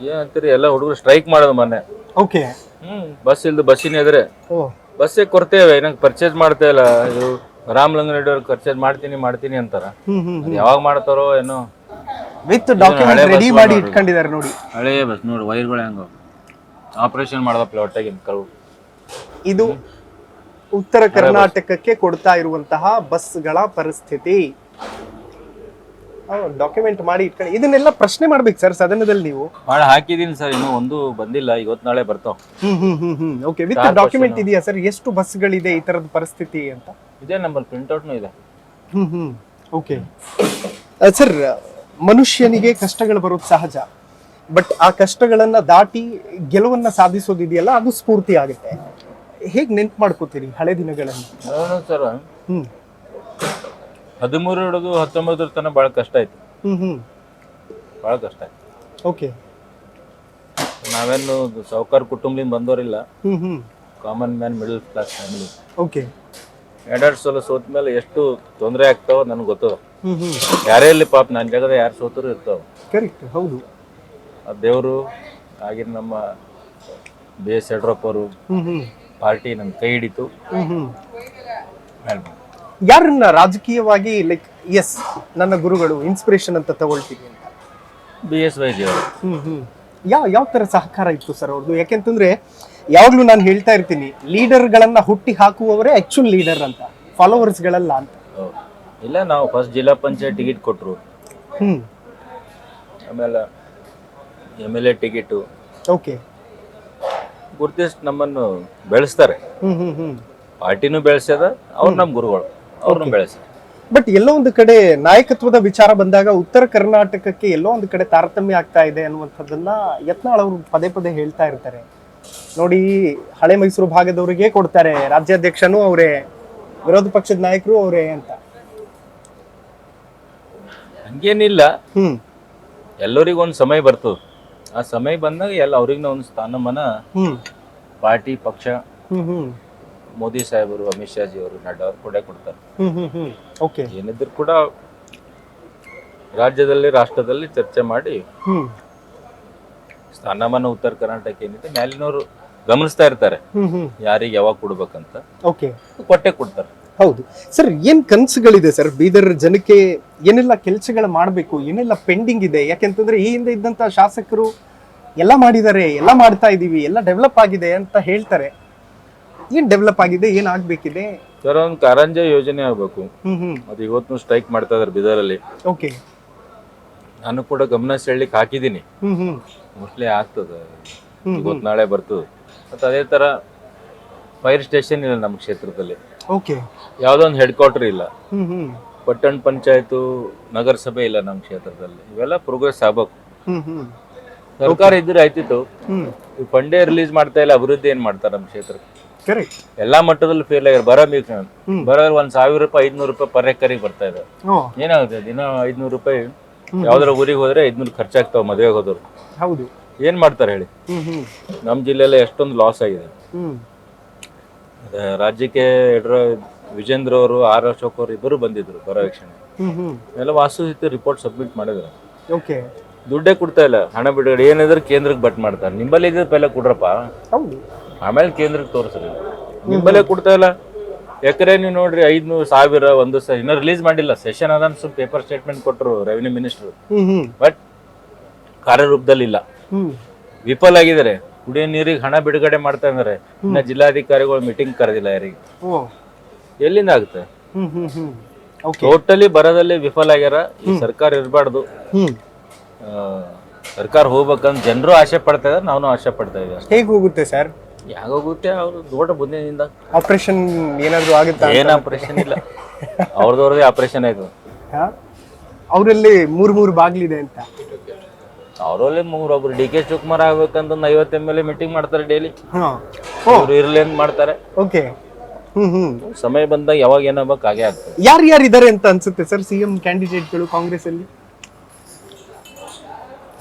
ಏನಂತೀರಿ, ಎಲ್ಲ ಹುಡುಗರು ಸ್ಟ್ರೈಕ್ ಮಾಡೋದು ಮೊನ್ನೆ. ಓಕೆ. ಬಸ್ ಇಲ್ದು ಬಸ್ಸಿನ ಎದುರೆ ಬಸ್ಸೇ ಕೊಡ್ತೇವೆ, ನಂಗೆ ಪರ್ಚೇಸ್ ಮಾಡ್ತಾ ಇಲ್ಲ. ಇದು ರಾಮಲಿಂಗರೆಡ್ಡಿ ಅವ್ರು ಪರ್ಚೇಸ್ ಮಾಡ್ತೀನಿ ಅಂತಾರ. ಯಾವಾಗ ಮಾಡ್ತಾರೋ ಏನೋ. ವಿತ್ ಡಾಕ್ಯುಮೆಂಟ್ ರೆಡಿ ಮಾಡಿ ಇಟ್ಕೊಂಡಿದ್ದಾರೆ ನೋಡಿ. ಹಳೆ ಬಸ್ ನೋಡಿ, ವೈರ್ಗಳು ಹೆಂಗ ಆಪರೇಷನ್ ಮಾಡದಪ್ಪ ಹೊಟ್ಟೆಗಿನ ಕರು. ಇದು ಉತ್ತರ ಕರ್ನಾಟಕಕ್ಕೆ ಕೊಡ್ತಾ ಇರುವಂತಹ ಬಸ್ಗಳ ಪರಿಸ್ಥಿತಿ. ಡಾಕ್ಯುಮೆಂಟ್ ಮಾಡಿ ಇಟ್ಕೊಳ್ಳಿ. ಇದನ್ನೆಲ್ಲ ಪ್ರಶ್ನೆ ಮಾಡ್ಬೇಕು ಸರ್ ಸದನದಲ್ಲಿ. ನೀವು ಮಾಡಿ ಹಾಕಿದೀನಿ ಸರ್, ಇನ್ನೂ ಒಂದು ಬಂದಿಲ್ಲ, ಇವತ್ತು ನಾಳೆ ಬರ್ತಾವ. ಓಕೆ, ವಿತ್ ಡಾಕ್ಯುಮೆಂಟ್ ಇದೆಯಾ ಸರ್? ಎಷ್ಟು ಬಸ್ಗಳಿದೆ ಈ ತರದ ಪರಿಸ್ಥಿತಿ ಅಂತ? ಇದೆ, ನಮ್ಮಲ್ಲಿ ಪ್ರಿಂಟ್ಔಟ್ನು ಇದೆ. ಓಕೆ ಸರ್, ಮನುಷ್ಯನಿಗೆ ಕಷ್ಟಗಳು ಬರೋದು ಸಹಜ, ಬಟ್ ಆ ಕಷ್ಟಗಳನ್ನ ದಾಟಿ ಗೆಲುವನ್ನ ಸಾಧಿಸೋದಿದೆಯಲ್ಲ, ಅದು ಸ್ಫೂರ್ತಿ ಆಗುತ್ತೆ. ಹೇಗ್ ನೆನ್ಪು ಮಾಡ್ಕೋತೀರಿ ಹಳೆ ದಿನಗಳನ್ನು? ಸರ್ 13 ಹಿಡಿದು 19 ತನಕ ಬಹಳ ಕಷ್ಟ ಆಯ್ತು. ಬಹಳ ಕಷ್ಟ ಆಯ್ತು. ಓಕೆ. ನಾವೇನು ಸಾಹುಕಾರ ಕುಟುಂಬದಿಂದ ಬಂದವರಿಲ್ಲ, common man, middle class family. Okay. 2 ಸಲ ಸೋತ ಮೇಲೆ ಎಷ್ಟು ತೊಂದರೆ ಆಗ್ತಾವ ನನಗೆ ಗೊತ್ತದ. ಯಾರೇ ಇಲ್ಲಿ ಪಾಪ ನನ್ನ ಜಾಗದ ಯಾರು ಸೋತರು ಇರ್ತಾವ. ಕರೆಕ್ಟ್, ಹೌದು. ಆ ದೇವರು ಆಗಿನ ನಮ್ಮ BS ಯಡಿಯೂರಪ್ಪ ಅವರು ಪಾರ್ಟಿ ನನ್ ಕೈ ಹಿಡಿತು. ಯಾರನ್ನ ರಾಜಕೀಯವಾಗಿ ಲೈಕ್ ಎಸ್ ನನ್ನ ಗುರುಗಳು ಇನ್ಸ್ಪಿರೇಷನ್ ಅಂತ ತಗೊಳ್ತೀವಿ ಅಂತ? BSY ಜಿ ಅವರು. ಯಾವ ತರ ಸಹಕಾರ ಇತ್ತು ಸರ್ ಅವ್ರದ್ದು? ಯಾಕೆಂತಂದ್ರೆ ಯಾವಾಗ್ಲೂ ನಾನು ಹೇಳ್ತಾ ಇರ್ತೀನಿ, ಲೀಡರ್ಗಳನ್ನ ಹುಟ್ಟಿ ಹಾಕುವವರೇ ಆಕ್ಚುಲ್ ಲೀಡರ್ ಅಂತ, ಫಾಲೋವರ್ಸ್ ಗಳಲ್ಲ ಅಂತ. ಇಲ್ಲ, ನಾವು ಫಸ್ಟ್ ಜಿಲ್ಲಾ ಪಂಚಾಯತ್ ಟಿಕೆಟ್ ಕೊಟ್ರು, ಆಮೇಲೆ MLA ಟಿಕೆಟ್. ಓಕೆ. ಗುರುತಿಸ್ ನಮ್ಮನ್ನು ಬೆಳೆಸ್ತಾರೆ. ಪಾರ್ಟಿನೂ ಬೆಳೆಸ್ಯದ, ಅವ್ರು ನಮ್ಮ ಗುರುಗಳು, ಅವ್ರನ್ನ ಬೆಳೆಸ್ತಾರೆ. ಬಟ್ ಎಲ್ಲೋ ಒಂದು ಕಡೆ ನಾಯಕತ್ವದ ವಿಚಾರ ಬಂದಾಗ ಉತ್ತರ ಕರ್ನಾಟಕಕ್ಕೆ ಎಲ್ಲೋ ಒಂದು ಕಡೆ ತಾರತಮ್ಯ ಆಗ್ತಾ ಇದೆ ಅನ್ನುವಂಥದ್ದನ್ನ ಯತ್ನಾಳ್ ಅವರು ಪದೇ ಪದೇ ಹೇಳ್ತಾ ಇರ್ತಾರೆ. ನೋಡಿ, ಹಳೆ ಮೈಸೂರು ಭಾಗದವರಿಗೆ ಕೊಡ್ತಾರೆ, ರಾಜ್ಯಾಧ್ಯಕ್ಷನೂ ಅವರೇ, ವಿರೋಧ ಪಕ್ಷದ ನಾಯಕರು ಅವರೇ ಅಂತ. ಹಂಗೇನಿಲ್ಲ, ಎಲ್ಲರಿಗೂ ಒಂದು ಸಮಯ ಬರ್ತದೆ. ಆ ಸಮಯ ಬಂದಾಗ ಎಲ್ಲ ಅವ್ರಿಗಿನ ಒಂದು ಸ್ಥಾನಮಾನ ಪಾರ್ಟಿ ಪಕ್ಷ ಮೋದಿ ಸಾಹೇಬರು, ಅಮಿತ್ ಶಾ ಜಿ ಅವರು, ನಡ್ಡಾ ಅವರು ಕೂಡ ಕೊಡ್ತಾರೆ. ಏನಿದ್ರು ಕೂಡ ರಾಜ್ಯದಲ್ಲಿ ರಾಷ್ಟ್ರದಲ್ಲಿ ಚರ್ಚೆ ಮಾಡಿ ಸ್ಥಾನಮಾನ ಉತ್ತರ ಕರ್ನಾಟಕ ಏನಿದೆ ಮೇಲಿನವರು ಗಮನಿಸ್ತಾ ಇರ್ತಾರೆ, ಯಾರಿಗೆ ಯಾವಾಗ ಕೊಡ್ಬೇಕಂತ. ಕೊಟ್ಟೆ ಕೊಡ್ತಾರೆ. ಹೌದು ಸರ್, ಏನ್ ಕನಸುಗಳಿದೆ ಸರ್ ಬೀದರ್ ಜನಕ್ಕೆ? ಏನೆಲ್ಲ ಕೆಲಸಗಳ ಮಾಡ್ಬೇಕು, ಏನೆಲ್ಲ ಪೆಂಡಿಂಗ್ ಇದೆ? ಯಾಕೆಂತಂದ್ರೆ ಈ ಹಿಂದೆ ಇದ್ದಂತ ಶಾಸಕರು ಎಲ್ಲ ಮಾಡಿದ್ದಾರೆ, ಎಲ್ಲ ಮಾಡ್ತಾ ಇದೀವಿ, ಎಲ್ಲ ಡೆವಲಪ್ ಆಗಿದೆ ಅಂತ ಹೇಳ್ತಾರೆ. ಏನ್ ಡೆವಲಪ್ ಆಗಿದೆ, ಏನ್ ಆಗ್ಬೇಕಿದೆ ಸರ್? ಒಂದು ಕಾರಂಜ ಯೋಜನೆ ಆಗ್ಬೇಕು. ಅದು ಇವತ್ತು ಸ್ಟ್ರೈಕ್ ಮಾಡ್ತಾ ಇದಾರೆ ಬೀದರಲ್ಲಿ. ನಾನು ಕೂಡ ಗಮನ ಸೆಳ್ಲಿಕ್ಕೆ ಹಾಕಿದೀನಿ. ಮೋಸ್ಟ್ಲಿ ಆಗ್ತದೆ, ಇವತ್ತು ನಾಳೆ ಬರ್ತದೆ. ಮತ್ತೆ ಅದೇ ತರ ಫೈರ್ ಸ್ಟೇಷನ್ ಇಲ್ಲ ನಮ್ಮ ಕ್ಷೇತ್ರದಲ್ಲಿ. ಯಾವ್ದೋ ಒಂದು ಹೆಡ್ ಕ್ವಾರ್ಟರ್ ಇಲ್ಲ. ಪಟ್ಟಣ ಪಂಚಾಯತ್, ನಗರಸಭೆ ಇಲ್ಲ ನಮ್ಮ ಕ್ಷೇತ್ರದಲ್ಲಿ. ಇವೆಲ್ಲ ಪ್ರೋಗ್ರೆಸ್ ಆಗ್ಬೇಕು. ಸರ್ಕಾರ ಇದ್ರೆ ಆಯ್ತಿತ್ತು. ಫಂಡೇ ರಿಲೀಸ್ ಮಾಡ್ತಾ ಇಲ್ಲ, ಅಭಿವೃದ್ಧಿ ಏನ್ ಮಾಡ್ತಾರೆ ನಮ್ಮ ಕ್ಷೇತ್ರಕ್ಕೆ? ಎಲ್ಲಾ ಮಟ್ಟದಲ್ಲಿ ಫೇಲ್ ಆಗ್ಯಾರ. ಬರ 1,000 ರೂಪಾಯಿ 500 ರೂಪಾಯಿ ಪರ್ ಎಕರಿಗೆ ಬರ್ತಾ ಇದೆ. ಏನಾಗುತ್ತೆ? ದಿನ 500 ರೂಪಾಯಿ ಯಾವ್ದಾರ ಊರಿಗೆ ಹೋದ್ರೆ 500 ಖರ್ಚಾಗ್ತಾವ ಮದುವೆಗೆ ಹೋದವ್ರು. ಹೌದು, ಏನ್ ಮಾಡ್ತಾರೆ ಹೇಳಿ? ನಮ್ ಜಿಲ್ಲೆಯಲ್ಲಿ ಎಷ್ಟೊಂದು ಲಾಸ್ ಆಗಿದೆ. ರಾಜ್ಯಕ್ಕೆ ವಿಜೇಂದ್ರ ಅವರು, ಆರ್ ಅಶೋಕ್ ಅವರು ಇಬ್ಬರು ಬಂದಿದ್ರು ಬರೋ ವೀಕ್ಷಣೆ. ಎಲ್ಲ ವಾಸ್ತುಸ್ಥಿತಿ ರಿಪೋರ್ಟ್ ಸಬ್ಮಿಟ್ ಮಾಡಿದ್ರು. ದುಡ್ಡೇ ಕೊಡ್ತಾ ಇಲ್ಲ. ಹಣ ಬಿಡುಗಡೆ ಏನಿದ್ರೆ ಕೇಂದ್ರಕ್ಕೆ ಬಟ್ ಮಾಡ್ತಾರೆ. ನಿಂಬಲ್ಲಿ ಇದ್ರೆ ಪೈಲ ಕೊಡ್ರಪ್ಪ, ಆಮೇಲೆ ಕೇಂದ್ರಕ್ಕೆ ತೋರಿಸ್ರಿ. ನಿಂಬಲ್ಲೇ ಕೊಡ್ತಾ ಇಲ್ಲ. ಎಕರೆ ನೀವು ನೋಡ್ರಿ 500, 1000, 1,000 ಇನ್ನೂ ರಿಲೀಸ್ ಮಾಡಿಲ್ಲ. ಸೆಷನ್ ಅದ ಸ್ವಲ್ಪ ಪೇಪರ್ ಸ್ಟೇಟ್ಮೆಂಟ್ ಕೊಟ್ಟರು ರೆವಿನ್ಯೂ ಮಿನಿಸ್ಟರ್, ಬಟ್ ಕಾರ್ಯರೂಪದಲ್ಲಿ ಇಲ್ಲ. ವಿಫಲ ಆಗಿದ್ದಾರೆ. ಕುಡಿಯೋ ನೀರಿಗೆ ಹಣ ಬಿಡುಗಡೆ ಮಾಡ್ತಾ ಇದ್ದಾರೆ. ಇನ್ನ ಜಿಲ್ಲಾಧಿಕಾರಿಗಳು ಮೀಟಿಂಗ್ ಕರೆದಿಲ್ಲ ಯಾರಿಗೆ. ಎಲ್ಲಿಂದ ಆಗುತ್ತೆ? ಟೋಟಲಿ ಬರದಲ್ಲಿ ವಿಫಲ ಆಗ್ಯಾರ. ಈ ಸರ್ಕಾರ ಇರಬಾರ್ದು. ಸರ್ಕಾರ ಹೋಗ್ಬೇಕಂತ ಜನರು ಆಸೆ ಪಡ್ತಾ ಇದಾರೆ, ನಾವು ಆಸೆ ಪಡ್ತಾ ಇದ್ದೀವಿ. ಹೇಗೆ ಹೋಗುತ್ತೆ ಸರ್? ಯಾಗೋಗುತ್ತೆ? ಅವ್ರು ದೊಡ್ಡ ಬುದ್ಧಿನಿಂದ. ಆಪರೇಷನ್ ಏನಾದ್ರು ಆಗುತ್ತಾ? ಏನ್ ಆಪರೇಷನ್ ಇಲ್ಲ, ಅವ್ರದವ್ರದೇ ಆಪರೇಷನ್ ಆಯ್ತು. ಅವರಲ್ಲಿ 3 ಬಾಗ್ಲಿದೆ ಅಂತ. ಅವರಲ್ಲಿ 3 ಒಬ್ರು ಡಿ ಕೆ ಶಿವಕುಮಾರ್ ಆಗ್ಬೇಕಂತ 50 MLA ಮೀಟಿಂಗ್ ಮಾಡ್ತಾರೆ ಡೈಲಿ. ಇರ್ಲಿ ಅಂತ ಮಾಡ್ತಾರೆ. ಸಮಯ ಬಂದಾಗ ಯಾವಾಗ ಏನಾಗಬೇಕು ಹಾಗೆ ಆಗ್ತದೆ. ಯಾರು ಇದಾರೆ ಅಂತ ಅನ್ಸುತ್ತೆ ಸರ್ ಸಿಎಂ ಕ್ಯಾಂಡಿಡೇಟ್ಗಳು ಕಾಂಗ್ರೆಸ್ ಅಲ್ಲಿ?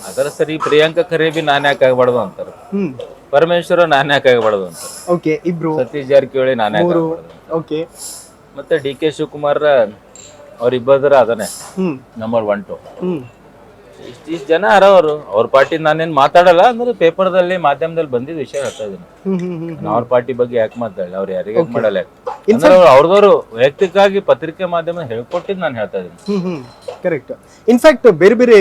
ಅದರ ಸರಿ, ಪ್ರಿಯಾಂಕಾ ಖರೇಬಿ ನಾನ್ ಯಾಕೆ ಆಗಬಾರ್ದು ಅಂತಾರೆ. ಪರಮೇಶ್ವರ ನಾನ್ ಯಾಕೆ ಆಗಬಾರ್ದು ಅಂತಾರೆ. ಇಬ್ರು ಸತೀಶ್ ಜಾರಕಿಹೊಳಿ ನಾನ್ ಯಾಕೆ ಆಗಬಾರ್ದು. ಮತ್ತೆ ಡಿ ಕೆ ಶಿವಕುಮಾರ್ ಅವ್ರಿಬ್ಬರ ಅದನ್ನೇ ನಂಬರ್ 1, 2. ಇಷ್ಟು ಜನ ಅರವರು ಅವ್ರ ಪಾರ್ಟಿ. ನಾನೇನ್ ಮಾತಾಡಲ್ಲ ಅಂದ್ರೆ ಪೇಪರ್ದಲ್ಲಿ ಮಾಧ್ಯಮದಲ್ಲಿ ಬಂದಿದ್ದ ವಿಷಯ ಹೇಳ್ತಾ ಇದೀನಿ. ಅವ್ರ ಪಾರ್ಟಿ ಬಗ್ಗೆ ಯಾಕೆ ಮಾತಾಡಲ್ಲ, ಅವ್ರು ಯಾರಿಗೆ ಮಾಡಲ್ಲ. ಅವ್ರದವ್ರು ವೈಯಕ್ತಿಕವಾಗಿ ಪತ್ರಿಕೆ ಮಾಧ್ಯಮ ಹೇಳ್ಕೊಟ್ಟಿದ್ ನಾನು ಹೇಳ್ತಾ ಇದೀನಿ. ಕರೆಕ್ಟ್. ಇನ್ಫ್ಯಾಕ್ಟ್ ಬೇರೆ ಬೇರೆ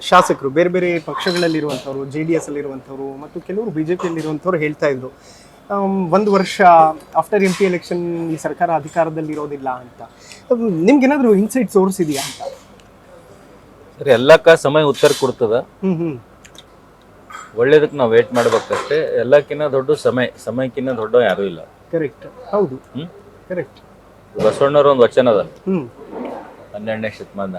ಶಾಸಕರು, ಬೇರೆ ಬೇರೆ ಪಕ್ಷಗಳಲ್ಲಿರುವಂಥವ್ರು, JDS ಅಲ್ಲಿರುವಂಥವ್ರು ಮತ್ತು ಕೆಲವರು ಬಿಜೆಪಿಯಲ್ಲಿ ಇರುವಂಥವ್ರು ಹೇಳ್ತಾ ಇದ್ರು 1 ವರ್ಷ ಆಫ್ಟರ್ MP ಎಲೆಕ್ಷನ್ ಈ ಸರ್ಕಾರ ಅಧಿಕಾರದಲ್ಲಿ ಇರೋದಿಲ್ಲ ಅಂತ. ನಿಮ್ಗೇನಾದ್ರು ಇನ್ಸೈಟ್ ಸೋರ್ಸ್ ಇದೆಯಾ ಅಂತ? ಸರಿ, ಎಲ್ಲಕ್ಕ ಸಮಯ ಉತ್ತರ ಕೊಡ್ತದ. ಒಳ್ಳೇದಕ್ಕೆ ನಾವು ವೇಟ್ ಮಾಡ್ಬೇಕಷ್ಟೇ. ಎಲ್ಲಕ್ಕಿಂತ ದೊಡ್ಡ ಸಮಯಕ್ಕಿಂತ ದೊಡ್ಡ ಯಾರು ಇಲ್ಲ. ಕರೆಕ್ಟ್. ಹೌದು, ಕರೆಕ್ಟ್. ಬಸವಣ್ಣವ್ರ ಒಂದು ವಚನ ಅದ, 12ನೇ ಶತಮಾನ,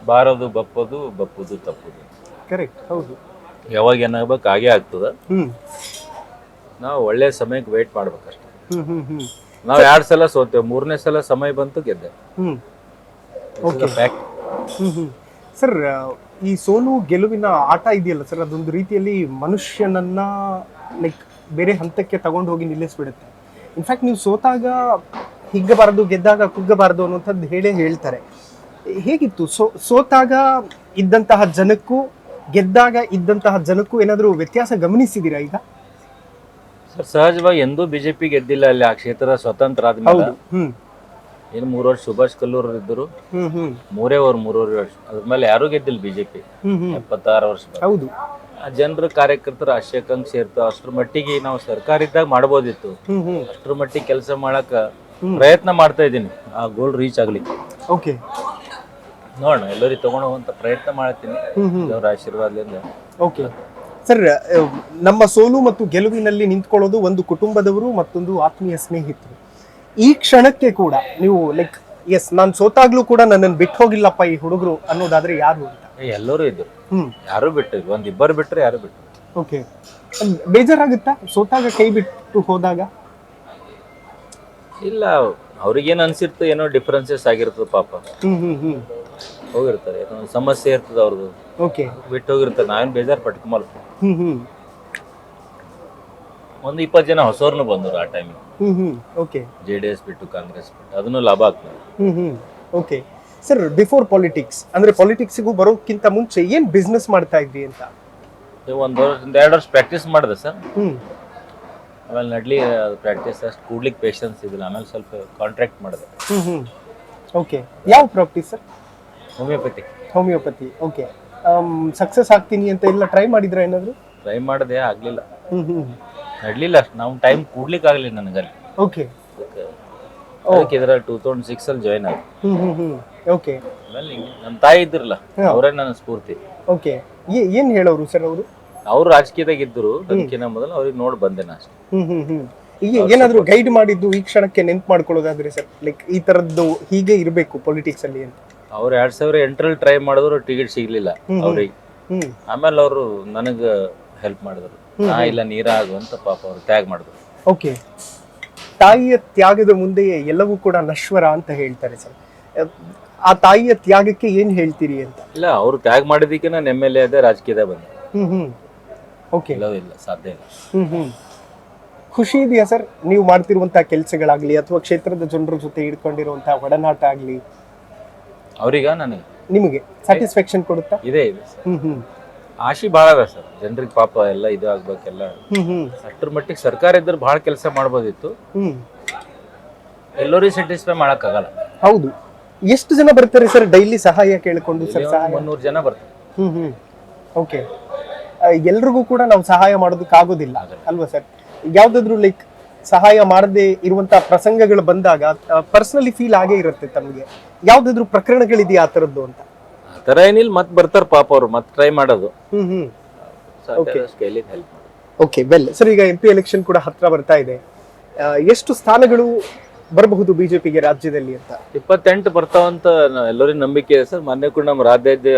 ಬಾರದು ಬಪ್ಪದು, ಬಪ್ಪುದು ತಪ್ಪುದು. ಕರೆಕ್ಟ್. ಹೌದು. ಯಾವಾಗ ಏನಾಗ್ಬೇಕು ಹಾಗೆ ಆಗ್ತದ. ನಾವು ಒಳ್ಳೆ ಸಮಯಕ್ಕೆ ವೇಟ್ ಮಾಡ್ಬೇಕಷ್ಟೇ. ನಾವ್ 2 ಸಲ ಸೋತೇವೆ, 3ನೇ ಸಲ ಸಮಯ ಬಂತು ಗೆದ್ದೆ. ಸರ್, ಈ ಸೋಲು ಗೆಲುವಿನ ಆಟ ಇದೆಯಲ್ಲ ಸರ್, ಅದೊಂದು ರೀತಿಯಲ್ಲಿ ಮನುಷ್ಯನನ್ನ ಲೈಕ್ ಬೇರೆ ಹಂತಕ್ಕೆ ತಗೊಂಡು ಹೋಗಿ ನಿಲ್ಲಿಸ್ಬಿಡುತ್ತೆ. ಇನ್ಫ್ಯಾಕ್ಟ್ ನೀವು ಸೋತಾಗ ಹಿಗ್ಗಬಾರದು, ಗೆದ್ದಾಗ ಕುಗ್ಗಬಾರದು ಅನ್ನೋಂಥದ್ದು ಹೇಳ್ತಾರೆ. ಹೇಗಿತ್ತು ಸೋತಾಗ ಇದ್ದಂತಹ ಜನಕ್ಕೂ ಗೆದ್ದಾಗ ಇದ್ದಂತಹ ಜನಕ್ಕೂ ಏನಾದರೂ ವ್ಯತ್ಯಾಸ ಗಮನಿಸಿದೀರಾ ಈಗ? ಸರ್, ಸಹಜವಾಗಿ ಎಂದೂ ಬಿಜೆಪಿ ಗೆದ್ದಿಲ್ಲ ಅಲ್ಲಿ. ಆ ಕ್ಷೇತ್ರ ಸ್ವತಂತ್ರ ಆದ್ಮೇಲೆ ಏನು 3 ವರ್ಷ ಸುಭಾಷ್ ಕಲ್ಲೂರ್ ಇದ್ದರು, 3.5 ವರ್ಷ. ಅದ್ಮೇಲೆ ಯಾರು ಗೆದ್ದಿಲ್ಲ ಬಿಜೆಪಿ 76 ವರ್ಷ. ಹೌದು. ಜನರ ಕಾರ್ಯಕರ್ತರ ಆಶಾಕಾಂಕ್ಷೆ ಇರ್ತಾವ. ಅಷ್ಟ್ರ ಮಟ್ಟಿಗೆ ನಾವು ಸರ್ಕಾರ ಇದ್ದಾಗ ಮಾಡ್ಬೋದಿತ್ತು. ಅಷ್ಟ್ರ ಮಟ್ಟಿಗೆ ಕೆಲಸ ಮಾಡಕ ಪ್ರಯತ್ನ ಮಾಡ್ತಾ ಇದ್ದೀನಿ, ಆ ಗೋಲ್ ರೀಚ್ ಆಗ್ಲಿಕ್ಕೆ. ನೋಡೋಣ, ಎಲ್ಲರಿಗೂ ತಗೊಂಡೋಗುವಂತ ಪ್ರಯತ್ನ ಮಾಡ್ತೀನಿ ಅವ್ರ ಆಶೀರ್ವಾದದಿಂದ. ಸರ್, ನಮ್ಮ ಸೋಲು ಮತ್ತು ಗೆಲುವಿನಲ್ಲಿ ನಿಂತ್ಕೊಳ್ಳೋದು ಒಂದು ಕುಟುಂಬದವರು, ಮತ್ತೊಂದು ಆತ್ಮೀಯ ಸ್ನೇಹಿತರು. ಈ ಕ್ಷಣಕ್ಕೆ ಕೂಡ ನೀವು ಲೈಕ್ ಎಸ್ ನಾನು ಸೋತಾಗ್ಲೂ ಕೂಡ ನನ್ನನ್ನು ಬಿಟ್ಟು ಹೋಗಿಲ್ಲಪ್ಪ ಈ ಹುಡುಗರು ಅನ್ನೋದಾದ್ರೆ ಯಾರು ಅಂತ? ಎಲ್ಲರೂ ಇದ್ರು, ಯಾರು ಬಿಟ್ಟಿಲ್ಲ, ಒಂದಿಬ್ಬರು ಬಿಟ್ರೆ ಯಾರು ಬಿಟ್ಟು. ಓಕೆ, ಬೇಜಾರಾಗುತ್ತಾ ಸೋತಾಗ ಕೈ ಬಿಟ್ಟು ಹೋದಾಗ? ಇಲ್ಲ, ಅವ್ರಿಗೇನು ಅನ್ಸಿರ್ತು, ಏನೋ ಡಿಫ್ರೆನ್ಸಸ್ ಆಗಿರ್ತದೆ ಪಾಪ, ಹೋಗಿರ್ತಾರೆ, ಏನೋ ಸಮಸ್ಯೆ ಇರ್ತದೆ ಅವ್ರದ್ದು, ಓಕೆ ಬಿಟ್ಟು ಹೋಗಿರ್ತಾರೆ. ನಾವೇನು ಬೇಜಾರು ಪಟ್ಕೊಂಬಲ್ಲ. ಒಂದು 20 ಜನ ಹೊಸವ್ರನ್ನು ಬಂದರು ಆ ಟೈಮಿಗೆ. ಓಕೆ, JDS ಬಿಟ್ಟು ಕಾಂಗ್ರೆಸ್ ಬಿಟ್ಟು, ಅದನ್ನು ಲಾಭ ಆಗ್ತದೆ. ಓಕೆ ಸರ್, ಬಿಫೋರ್ ಪಾಲಿಟಿಕ್ಸ್ ಅಂದ್ರೆ ಪಾಲಿಟಿಕ್ಸ್ಗೂ ಬರೋಕ್ಕಿಂತ ಮುಂಚೆ ಏನ್ ಬಿಸ್ನೆಸ್ ಮಾಡ್ತಾ ಇದ್ರಿ ಅಂತ? ಒಂದು 2 ವರ್ಷ ಪ್ರಾಕ್ಟೀಸ್ ಮಾಡಿದೆ ಸರ್. ಆಮೇಲೆ ನಡ್ಲಿ ಪ್ರಾಕ್ಟೀಸ್ ಅಷ್ಟು ಕೂಡ್ಲಿಕ್ಕೆ ಪೇಷನ್ಸ್ ಇದಿಲ್ಲ. ಆಮೇಲೆ ಸ್ವಲ್ಪ ಕಾಂಟ್ರಾಕ್ಟ್ ಮಾಡಿದೆ. ಓಕೆ, ಯಾವ practice sir? Homeopathy. Okay, success ಆಗ್ತೀನಿ ಅಂತ ಎಲ್ಲ ಟ್ರೈ ಮಾಡಿದ್ರ ಏನಾದ್ರು? ಟ್ರೈ ಮಾಡಿದೆ, ಆಗ್ಲಿಲ್ಲ, ನಡ್ಲಿಲ್ಲ ಅಷ್ಟು. ನಾವು ಟೈಮ್ ಕೂಡ್ಲಿಕ್ಕೆ ಆಗ್ಲಿಲ್ಲ ನನಗಲ್ಲಿ. ಓಕೆ, ಅದಕ್ಕೆ ಇದ್ರಲ್ಲಿ 2006 ಅಲ್ಲಿ ಜಾಯ್ನ್ ಆಗಿ. ಓಕೆ, ಆಮೇಲೆ ನಮ್ಮ ತಾಯಿ ಇದ್ರಲ್ಲ, ಅವರೇ ನನ್ನ ಸ್ಫೂರ್ತಿ. ಓಕೆ, ಏನ್ ಹೇಳೋರು ಸರ್ ಅವರು? ಅವ್ರು ರಾಜಕೀಯದಾಗ ಇದ್ರು, ಅದಕ್ಕಿಂತ ಮೊದಲು ಅವ್ರಿಗೆ ನೋಡಿ ಬಂದೆ ನಾ ಅಷ್ಟೇ. ಈಗ ಏನಾದ್ರು ಗೈಡ್ ಮಾಡಿದ್ದು ಈ ಕ್ಷಣಕ್ಕೆ ನೆನ್ಪು ಮಾಡ್ಕೊಳ್ಳೋದಾದ್ರೆ ಸರ್, ಲೈಕ್ ಈ ತರದ್ದು ಹೀಗೆ ಇರಬೇಕು ಪೊಲಿಟಿಕ್ಸ್ ಅಲ್ಲಿ ಅಂತ? ಅವ್ರು 2008 ಟ್ರೈ ಮಾಡಿದ್ರು, ಟಿಕೆಟ್ ಸಿಗ್ಲಿಲ್ಲ ಅವ್ರಿಗೆ. ಆಮೇಲೆ ಅವರು ನನಗ ಹೆಲ್ಪ್ ಮಾಡಿದ್ರು. ನಾ ಇಲ್ಲ, ನೀರಾಗು ಅಂತ ಪಾಪ ಅವ್ರು ತ್ಯಾಗ ಮಾಡಿದ್ರು. ಓಕೆ, ತಾಯಿಯ ತ್ಯಾಗದ ಮುಂದೆ ಎಲ್ಲವೂ ಕೂಡ ನಶ್ವರ ಅಂತ ಹೇಳ್ತಾರೆ ಸರ್. ಆ ತಾಯಿಯ ತ್ಯಾಗಕ್ಕೆ ಏನ್ ಹೇಳ್ತೀರಿ ಅಂತ? ಇಲ್ಲ, ಅವ್ರು ತ್ಯಾಗ ಮಾಡಿದಕ್ಕೆ ನಾನು MLA ಅದೇ ರಾಜಕೀಯದಾಗ ಬಂದೆ. ಓಕೆ, ಇಲ್ಲ, ಸಾಧ್ಯ ಇಲ್ಲ. ಖುಷಿ ಇದೆಯಾ ಸರ್ ನೀವು ಮಾಡ್ತಿರುವಂತಹ ಕೆಲಸಗಳಾಗ್ಲಿ ಅಥವಾ ಕ್ಷೇತ್ರದ ಜನರ ಜೊತೆ ಇಟ್ಕೊಂಡಿರುವಂತಹ ಒಡನಾಟ ಆಗ್ಲಿ? ಅವ್ರೀಗ ನನಗೆ ನಿಮಗೆ ಸ್ಯಾಟಿಸ್ಫ್ಯಾಕ್ಷನ್ ಕೊಡುತ್ತಾ? ಇದೆ. ಆಶಿ ಭಾಳ ಅದ ಸರ್, ಜನರಿಗೆ ಪಾಪ ಎಲ್ಲ ಇದು ಆಗ್ಬೇಕೆಲ್ಲ. ಅಷ್ಟ್ರ ಮಟ್ಟಿಗೆ ಸರ್ಕಾರ ಇದ್ರೆ ಬಹಳ ಕೆಲಸ ಮಾಡ್ಬೋದಿತ್ತು. ಎಲ್ಲರಿಗೂ ಸ್ಯಾಟಿಸ್ಫೈ ಮಾಡಕ್ಕಾಗಲ್ಲ. ಹೌದು. ಎಷ್ಟು ಜನ ಬರ್ತಾರೆ ಸರ್ ಡೈಲಿ ಸಹಾಯ ಕೇಳಿಕೊಂಡು? ಸರ್ 300 ಜನ ಬರ್ತಾರೆ. ಓಕೆ, ಎಲ್ರಿಗೂ ಕೂಡ ನಾವು ಸಹಾಯ ಮಾಡೋದಕ್ಕಾಗೋದಿಲ್ಲ ಅಲ್ವಾ ಸರ್? ಯಾವ್ದಾದ್ರು ಲೈಕ್ ಸಹಾಯ ಮಾಡದೆ ಇರುವಂತಹ ಪ್ರಸಂಗಗಳು ಬಂದಾಗ ಪರ್ಸನಲಿ ಫೀಲ್ ಆಗೇ ಇರುತ್ತೆ ತಮಗೆ. ಯಾವ್ದಾದ್ರು ಪ್ರಕರಣಗಳಿದೆಯಾ ಆ ತರದ್ದು ಅಂತ? ಆ ತರ ಏನಿಲ್ಲ, ಮತ್ ಬರ್ತಾರ ಪಾಪ ಅವ್ರು, ಮತ್ ಟ್ರೈ ಮಾಡೋದು. ಓಕೆ, ವೆಲ್ ಸರ್, ಈಗ MP ಎಲೆಕ್ಷನ್ ಕೂಡ ಹತ್ರ ಬರ್ತಾ ಇದೆ. ಎಷ್ಟು ಸ್ಥಾನಗಳು ಬರಬಹುದು ಬಿಜೆಪಿಗೆ ರಾಜ್ಯದಲ್ಲಿ ಅಂತ? 28 ಬರ್ತಾವಂತ ಎಲ್ಲರಿಗೂ ನಂಬಿಕೆ ಇದೆ ಸರ್. ಮೊನ್ನೆ ಕೂಡ ನಮ್ಮ ರಾಜ್ಯ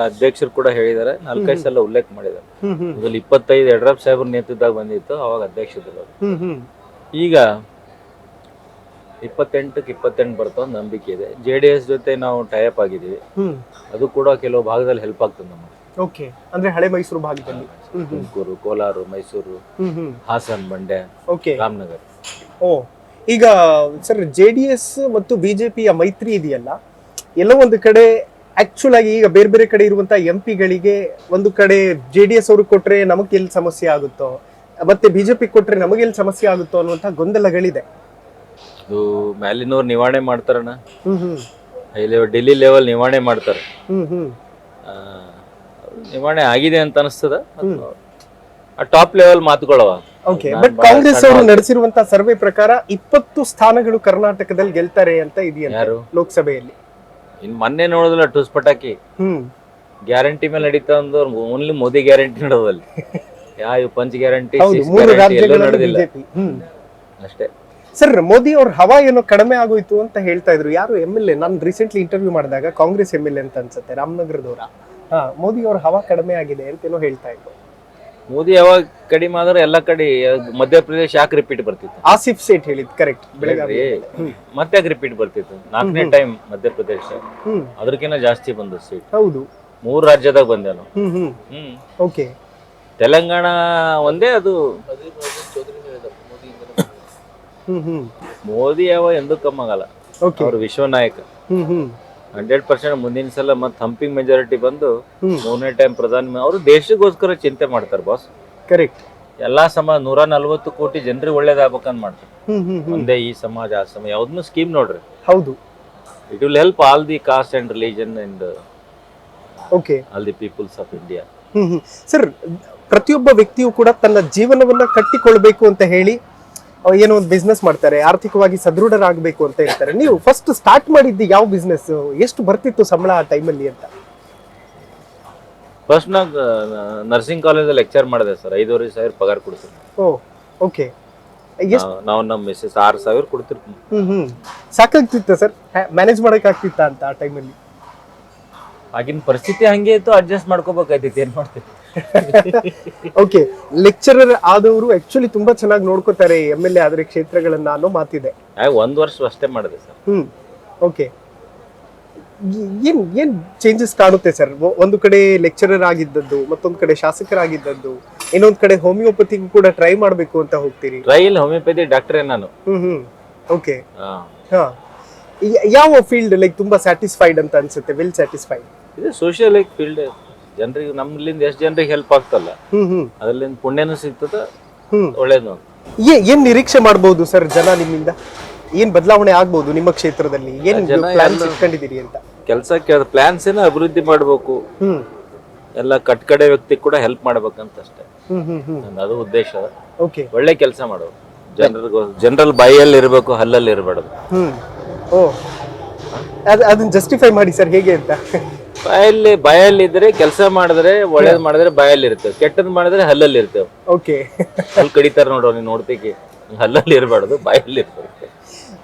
ಅಧ್ಯಕ್ಷರು ಕೂಡ ಹೇಳಿದ್ದಾರೆ, 4-5 ಸಲ ಉಲ್ಲೇಖ ಮಾಡಿದ್ದಾರೆ. ಮೊದಲು 25 ಯಡಿಯೂರಪ್ಪ ಸಾಹೇಬ್ರ ನೇತೃತ್ವದಾಗ ಬಂದಿತ್ತು, ಅವಾಗ ಅಧ್ಯಕ್ಷರು. ಈಗ 28ಕ್ಕೆ 28 ಬರ್ತಾವ ನಂಬಿಕೆ ಇದೆ. JDS ಜೊತೆ ನಾವು ಟೈಅಪ್ ಆಗಿದ್ದೀವಿ, ಅದು ಕೂಡ ಕೆಲವು ಭಾಗದಲ್ಲಿ ಹೆಲ್ಪ್ ಆಗ್ತದೆ ನಮಗೆ. ಓಕೆ, ಅಂದ್ರೆ ಹಳೆ ಮೈಸೂರು ಭಾಗದಲ್ಲಿ ತುಮಕೂರು, ಕೋಲಾರ, ಮೈಸೂರು, ಹಾಸನ್, ಮಂಡ್ಯ, ರಾಮನಗರ. ಓ, ಈಗ ಸರ್ JDS ಮತ್ತು ಬಿಜೆಪಿಯ ಮೈತ್ರಿ ಇದೆಯಲ್ಲ, ಎಲ್ಲೋ ಒಂದು ಕಡೆ ಆಕ್ಚುಲ್ ಆಗಿ ಈಗ ಬೇರೆ ಬೇರೆ ಕಡೆ ಇರುವಂತಹ MP ಗಳಿಗೆ ಒಂದು ಕಡೆ JDS ಅವ್ರಿಗೆ ಕೊಟ್ರೆ ನಮಗೆ ಎಲ್ಲಿ ಸಮಸ್ಯೆ ಆಗುತ್ತೋ, ಮತ್ತೆ ಬಿಜೆಪಿ ಕೊಟ್ರೆ ನಮಗೆ ಎಲ್ಲಿ ಸಮಸ್ಯೆ ಆಗುತ್ತೋ ಅನ್ನುವಂತಹ ಗೊಂದಲಗಳಿದೆ. ಅದು ಮ್ಯಾಲಿನವ್ರು ನಿವಾರಣೆ ಮಾಡ್ತಾರಣ್ಣ, ಡೆಲ್ಲಿ ಲೆವೆಲ್ ನಿವಾರಣೆ ಮಾಡ್ತಾರೆ. ನಿವಾರಣೆ ಆಗಿದೆ ಅಂತ ಅನಿಸ್ತದ. ಆ ಟಾಪ್ ಲೆವೆಲ್ ಮಾತುಗಳವ. ಓಕೆ, ಬಟ್ ಕಾಂಗ್ರೆಸ್ ಅವರು ನಡೆಸಿರುವಂತಹ ಸರ್ವೆ ಪ್ರಕಾರ 20 ಸ್ಥಾನಗಳು ಕರ್ನಾಟಕದಲ್ಲಿ ಗೆಲ್ತಾರೆ ಅಂತ ಇದೆಯಂತೆ ಲೋಕಸಭೆಯಲ್ಲಿ. ಇನ್ ಮೊನ್ನೆ ನೋಡಿದ್ರಲ್ಲ ಟುಸ್ ಪಟಾಕಿ, ಗ್ಯಾರಂಟಿ ಮೇಲೆ ನಡೀತಾ ಅಂದವ್ರು ಓನ್ಲಿ ಮೋದಿ ಗ್ಯಾರಂಟಿ ನಡೆದಲ್ಲಿ. ಯಾವ ಪಂಚ್ ಗ್ಯಾರಂಟಿ ನಡೆದಿಲ್ಲ ಅಷ್ಟೇ. ಸರ್, ಮೋದಿ ಅವ್ರ ಹವಾ ಏನೋ ಕಡಿಮೆ ಆಗೋಯ್ತು ಅಂತ ಹೇಳ್ತಾ ಇದ್ರು ಯಾರು MLA. ನಾನು ರೀಸೆಂಟ್ಲಿ ಇಂಟರ್ವ್ಯೂ ಮಾಡಿದಾಗ ಕಾಂಗ್ರೆಸ್ MLA ಅಂತ ಅನ್ಸುತ್ತೆ, ರಾಮನಗರದವರ. ಮೋದಿ ಅವ್ರ ಹವಾ ಕಡಿಮೆ ಆಗಿದೆ ಅಂತೇನೋ ಹೇಳ್ತಾ ಇದ್ರು. ಮೋದಿ ಯಾವಾಗ ಕಡಿಮೆ ಆದ್ರೆ ಎಲ್ಲ ಕಡೆ ಮಧ್ಯಪ್ರದೇಶ ಯಾಕೆ ರಿಪೀಟ್ ಬರ್ತಿತ್ತು? ಆಸಿಫ್ ಸೇಠ್ ಹೇಳಿದ್ ಕರೆಕ್ಟ್. ಬೆಳಗಾವಿ ಮತ್ತೆ ಯಾಕೆ ರಿಪೀಟ್ ಬರ್ತಿತ್ತು? 4ನೇ ಟೈಮ್ ಮಧ್ಯಪ್ರದೇಶ, ಅದಕ್ಕಿಂತ ಜಾಸ್ತಿ ಬಂದ ಸೀಟ್. ಹೌದು, 3 ರಾಜ್ಯದಾಗ ಬಂದೇನು. ಓಕೆ, ತೆಲಂಗಾಣ ಒಂದೇ ಅದು. ಮೋದಿ ಯಾವ ಎಂದೂ ಕಮ್ಮಿ ಆಗಲ್ಲ, ಅವ್ರು ವಿಶ್ವ ನಾಯಕ. 100% ಮುಂದಿನ ಸಲ ಮತ್ತೆ ಹಂಪಿಂಗ್ ಮೆಜಾರಿಟಿ ಬಂದು 3ನೇ ಟೈಮ್ ಪ್ರಧಾನಿ. ಅವರು ದೇಶಕ್ಕೋಸ್ಕರ ಚಿಂತೆ ಮಾಡ್ತಾರೆ ಬಾಸ್. ಕರೆಕ್ಟ್. ಎಲ್ಲಾ ಸಮಾಜ 140 ಕೋಟಿ ಜನರಿಗೆ ಒಳ್ಳೇದಾಗಬೇಕಂತ ಮಾಡ್ತಾರೆ. ಒಂದೇ ಈ ಸಮಾಜ ಆ ಸಮಾಜ ಯಾವ್ದನ್ನು ಸ್ಕೀಮ್ ನೋಡ್ರಿ. ಹೌದು, it will help all the caste and religion and all the peoples of India. Sir, ಪ್ರತಿಯೊಬ್ಬ ವ್ಯಕ್ತಿಯು ಕೂಡ ತನ್ನ ಜೀವನವನ್ನ ಕಟ್ಟಿಕೊಳ್ಬೇಕು ಅಂತ ಹೇಳಿ ಏನೋ ಒಂದು ಬಿಸ್ನೆಸ್ ಮಾಡ್ತಾರೆ, ಆರ್ಥಿಕವಾಗಿ ಸದೃಢರಾಗಬೇಕು ಅಂತ ಹೇಳ್ತಾರೆ. ನೀವು ಫಸ್ಟ್ ಸ್ಟಾರ್ಟ್ ಮಾಡಿದ್ದು ಯಾವ ಬಿಸ್ನೆಸ್? ಎಷ್ಟು ಬರ್ತಿತ್ತು ಸಂಬಳ ಆ ಟೈಮಲ್ಲಿ ಅಂತ? ಫಸ್ಟ್ ನರ್ಸಿಂಗ್ ಕಾಲೇಜ್ ಲೆಕ್ಚರ್ ಮಾಡಿದೆ ಸರ್. 5,500 ಪಗಾರ ಕೊಡ್ತೀನಿ. ಓ, ಓಕೆ. ನಾವು ನಮ್ಮ ಮಿಸ್ಸಸ್ 6,000 ಕೊಡ್ತಿರ್ತೀವಿ. ಸಾಕಾಗ್ತಿತ್ತ ಸರ್? ಮ್ಯಾನೇಜ್ ಮಾಡಕ್ ಆಗ್ತಿತ್ತ ಅಂತ ಆ ಟೈಮಲ್ಲಿ? ಆಗಿನ ಪರಿಸ್ಥಿತಿ ಹಂಗೆ ಇತ್ತು, ಅಡ್ಜಸ್ಟ್ ಮಾಡ್ಕೋಬೇಕಾಯ್ತಿತ್ತು, ಏನ್ ಮಾಡ್ತೀವಿ. ಓಕೆ, ಲೆಕ್ಚರರ್ ಆದವರು ಆಕ್ಚುಲಿ ತುಂಬಾ ಚೆನ್ನಾಗಿ ನೋಡ್ಕೋತಾರೆ MLA ಆದ್ರೆ ಕ್ಷೇತ್ರಗಳನ್ನ ಅನ್ನೋ ಮಾತಿದೆ. 1 ವರ್ಷ ಅಷ್ಟೇ ಮಾಡಿದೆ ಸರ್. ಓಕೆ, ಏನ್ ಚೇಂಜಸ್ ಕಾಣುತ್ತೆ ಸರ್? ಒಂದು ಕಡೆ ಲೆಕ್ಚರರ್ ಆಗಿದ್ದದ್ದು, ಮತ್ತೊಂದು ಕಡೆ ಶಾಸಕರಾಗಿದ್ದದ್ದು, ಇನ್ನೊಂದ್ ಕಡೆ ಹೋಮಿಯೋಪತಿಗೂ ಕೂಡ ಟ್ರೈ ಮಾಡ್ಬೇಕು ಅಂತ ಹೋಗ್ತೀರಿ. ಟ್ರೈಲ್ ಹೋಮಿಯೋಪತಿ ಡಾಕ್ಟರ್ ನಾನು. ಓಕೆ, ಯಾವ ಫೀಲ್ಡ್ ಲೈಕ್ ತುಂಬಾ ಸ್ಯಾಟಿಸ್ಫೈಡ್ ಅಂತ ಅನ್ಸುತ್ತೆ? Well satisfied. ಇದು ಸೋಷಿಯಲ್ ಫೀಲ್ಡ್, ಜನರಿಗೆ ನಮ್ಲಿಂದ ಎಷ್ಟು ಜನರಿಗೆ ಹೆಲ್ಪ್ ಆಗ್ತಲ್ಲ, ಅದ್ರಲ್ಲಿಂದ ಪುಣ್ಯನೂ ಸಿಗ್ತದ, ಒಳ್ಳೇದು. ಏನ್ ನಿರೀಕ್ಷೆ ಮಾಡಬಹುದು ಸರ್ ಜನ ನಿಮ್ಮಿಂದ? ಏನ್ ಬದಲಾವಣೆ ಆಗ್ಬಹುದು ನಿಮ್ಮ ಕ್ಷೇತ್ರದಲ್ಲಿ? ಏನ್ ಪ್ಲಾನ್ಸ್ ಇಟ್ಕೊಂಡಿದ್ದೀರಿ ಅಂತ? ಕೆಲಸ ಪ್ಲಾನ್ಸ್ ಏನೋ ಅಭಿವೃದ್ಧಿ ಮಾಡ್ಬೇಕು, ಎಲ್ಲ ಕಟ್ಕಡೆ ವ್ಯಕ್ತಿ ಕೂಡ ಹೆಲ್ಪ್ ಮಾಡ್ಬೇಕಂತ ಅಷ್ಟೇ, ಅದು ಉದ್ದೇಶ. ಓಕೆ, ಒಳ್ಳೆ ಕೆಲಸ ಮಾಡೋದು, ಜನರಲ್ ಬಾಯಲ್ಲಿ ಇರ್ಬೇಕು, ಹಲ್ಲಲ್ಲಿ ಇರಬಾರ್ದು. ಅದನ್ನ ಜಸ್ಟಿಫೈ ಮಾಡಿ ಸರ್, ಹೇಗೆ ಅಂತ? ಬಾಯಲ್ಲಿ ಇದ್ರೆ ಕೆಲಸ ಮಾಡಿದ್ರೆ, ಒಳ್ಳೇದ್ ಮಾಡಿದ್ರೆ ಬಾಯಲ್ಲಿ ಇರ್ತೇವೆ, ಕೆಟ್ಟದ್ ಮಾಡಿದ್ರೆ ಹಲ್ಲಲ್ಲಿ ಇರ್ತೇವೆ. ಓಕೆ, ಹಲ್ ಕಡಿತಾರ ನೋಡೋ, ನೀನ್ ನೋಡ್ತೀವಿ, ಹಲ್ಲಲ್ಲಿ ಇರಬಾರ್ದು, ಬಾಯಲ್ಲಿ ಇರ್ತೇವೆ.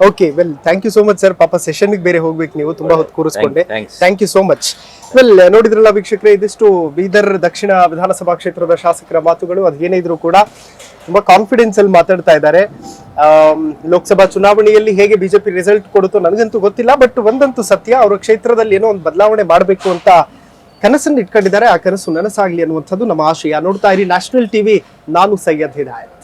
Okay, well thank you so much sir. ಪಾಪ ಸೆಷನ್ಗೆ ಬೇರೆ ಹೋಗ್ಬೇಕು ನೀವು, ತುಂಬಾ ಹೊತ್ತು ಕೂರಿಸ್ಕೊಂಡೆ. Thanks. Thank you so much. Well, ನೋಡಿದ್ರಲ್ಲ ವೀಕ್ಷಕರೇ, ಇದಿಷ್ಟು ಬೀದರ್ ದಕ್ಷಿಣ ವಿಧಾನಸಭಾ ಕ್ಷೇತ್ರದ ಶಾಸಕರ ಮಾತುಗಳು. ಅದೇನೇ ಇದ್ರೂ ಕೂಡ ತುಂಬಾ ಕಾನ್ಫಿಡೆನ್ಸ್ ಅಲ್ಲಿ ಮಾತಾಡ್ತಾ ಇದ್ದಾರೆ. ಲೋಕಸಭಾ ಚುನಾವಣೆಯಲ್ಲಿ ಹೇಗೆ ಬಿಜೆಪಿ ರಿಸಲ್ಟ್ ಕೊಡುತ್ತೋ ನನಗಂತೂ ಗೊತ್ತಿಲ್ಲ, ಬಟ್ ಒಂದಂತೂ ಸತ್ಯ, ಅವರ ಕ್ಷೇತ್ರದಲ್ಲಿ ಏನೋ ಒಂದು ಬದಲಾವಣೆ ಮಾಡಬೇಕು ಅಂತ ಕನಸನ್ನು ಇಟ್ಕೊಂಡಿದ್ದಾರೆ. ಆ ಕನಸು ನನಸಾಗ್ಲಿ ಅನ್ನುವಂಥದ್ದು ನಮ್ಮ ಆಶಯ. ನೋಡ್ತಾ ಇರಿ ನ್ಯಾಷನಲ್ ಟಿವಿ, ನಾನು ಸೈಯದ್ ಹಿದಾಯತ್.